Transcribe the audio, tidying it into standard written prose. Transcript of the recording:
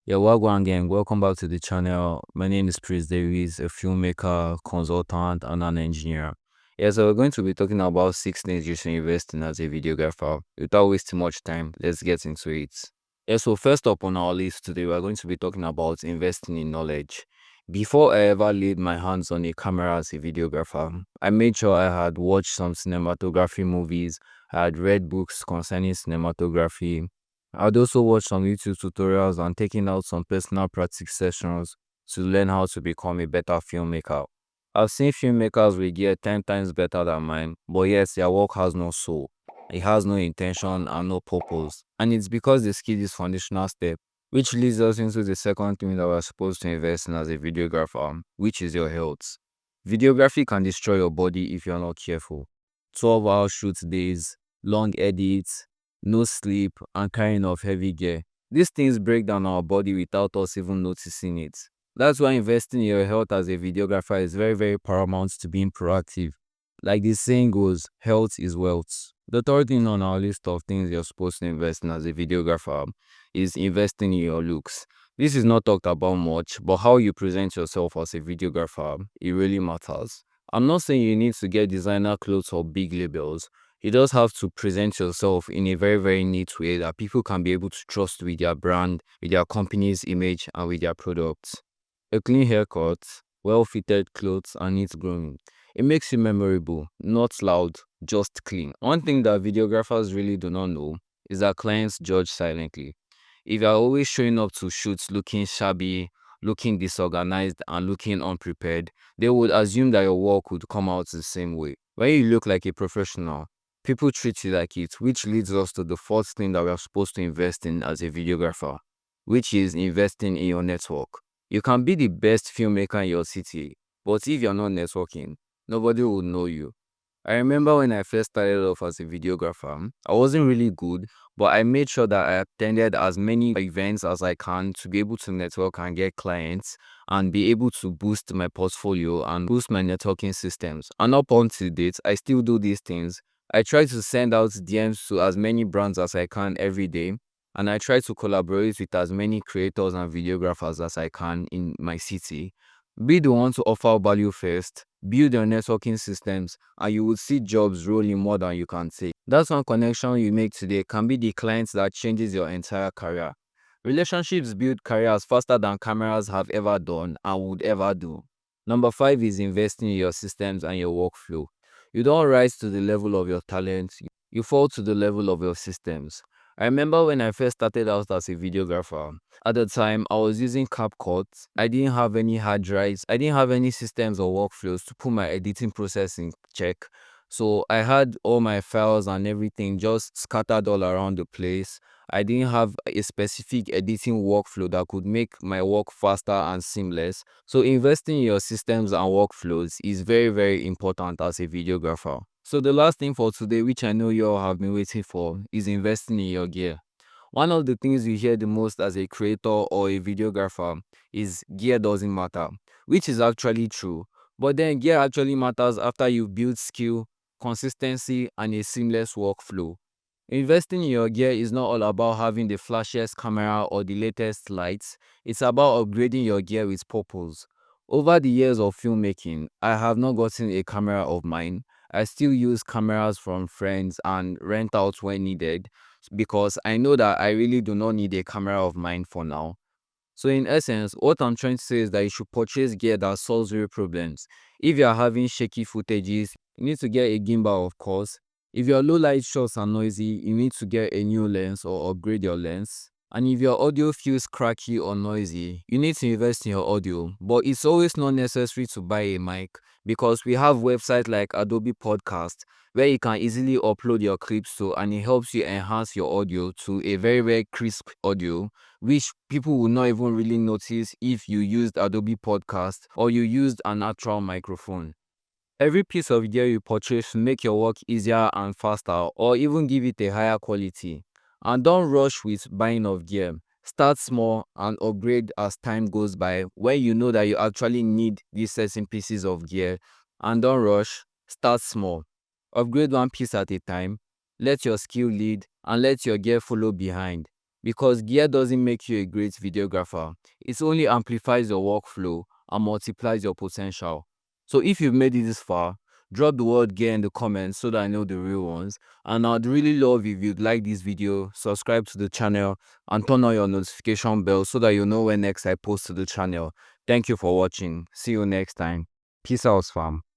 Yeah, Wagwan gang, welcome back to the channel. My name is Chris Davies, a filmmaker, consultant, and an engineer. Yeah, so we're going to be talking about 6 things you should invest in as a videographer. Without wasting much time, let's get into it. Yeah, so first up on our list today, we're going to be talking about investing in knowledge. Before I ever laid my hands on a camera as a videographer, I made sure I had watched some cinematography movies, I had read books concerning cinematography, I'd also watch some YouTube tutorials and taking out some personal practice sessions to learn how to become a better filmmaker. I've seen filmmakers with gear 10 times better than mine, but yet their work has no soul. It has no intention and no purpose. And it's because the skill is foundational step, which leads us into the second thing that we're supposed to invest in as a videographer, which is your health. Videography can destroy your body if you're not careful. 12-hour shoot days, long edits, no sleep, and carrying of heavy gear. These things break down our body without us even noticing it. That's why investing in your health as a videographer is very, very paramount to being proactive. Like the saying goes, health is wealth. The third thing on our list of things you're supposed to invest in as a videographer is investing in your looks. This is not talked about much, but how you present yourself as a videographer, it really matters. I'm not saying you need to get designer clothes or big labels. You just have to present yourself in a very, very neat way that people can be able to trust with their brand, with their company's image, and with their products. A clean haircut, well fitted clothes, and neat grooming. It makes you memorable, not loud, just clean. One thing that videographers really do not know is that clients judge silently. If you're always showing up to shoots looking shabby, looking disorganized, and looking unprepared, they would assume that your work would come out the same way. When you look like a professional, people treat you like it, which leads us to the fourth thing that we are supposed to invest in as a videographer, which is investing in your network. You can be the best filmmaker in your city, but if you're not networking, nobody will know you. I remember when I first started off as a videographer, I wasn't really good, but I made sure that I attended as many events as I can to be able to network and get clients and be able to boost my portfolio and boost my networking systems. And up until date, I still do these things. I try to send out DMs to as many brands as I can every day, and I try to collaborate with as many creators and videographers as I can in my city. Be the one to offer value first, build your networking systems, and you will see jobs rolling more than you can take. That's one connection you make today can be the client that changes your entire career. Relationships build careers faster than cameras have ever done and would ever do. Number five is investing in your systems and your workflow. You don't rise to the level of your talent, you fall to the level of your systems. I remember when I first started out as a videographer. At the time, I was using CapCut. I didn't have any hard drives. I didn't have any systems or workflows to put my editing process in check. So I had all my files and everything just scattered all around the place. I didn't have a specific editing workflow that could make my work faster and seamless. So investing in your systems and workflows is very, very important as a videographer. So the last thing for today, which I know you all have been waiting for, is investing in your gear. One of the things you hear the most as a creator or a videographer is gear doesn't matter, which is actually true. But then gear actually matters after you've built skill, consistency, and a seamless workflow. Investing in your gear is not all about having the flashiest camera or the latest lights. It's about upgrading your gear with purpose. Over the years of filmmaking, I have not gotten a camera of mine. I still use cameras from friends and rent out when needed because I know that I really do not need a camera of mine for now. So in essence, what I'm trying to say is that you should purchase gear that solves real problems. If you are having shaky footages, you need to get a gimbal, of course. If your low light shots are noisy, you need to get a new lens or upgrade your lens. And if your audio feels cracky or noisy, you need to invest in your audio. But it's always not necessary to buy a mic because we have websites like Adobe Podcast where you can easily upload your clips to, and it helps you enhance your audio to a very, very crisp audio which people will not even really notice if you used Adobe Podcast or you used an actual microphone. Every piece of gear you purchase will make your work easier and faster or even give it a higher quality. And don't rush with buying of gear. Start small and upgrade as time goes by when you know that you actually need these certain pieces of gear. And don't rush, start small. Upgrade one piece at a time, let your skill lead, and let your gear follow behind. because gear doesn't make you a great videographer. It only amplifies your workflow and multiplies your potential. So if you've made it this far, drop the word gear in the comments so that I know the real ones. And I'd really love if you'd like this video, subscribe to the channel, and turn on your notification bell so that you know when next I post to the channel. Thank you for watching. See you next time. Peace out, fam.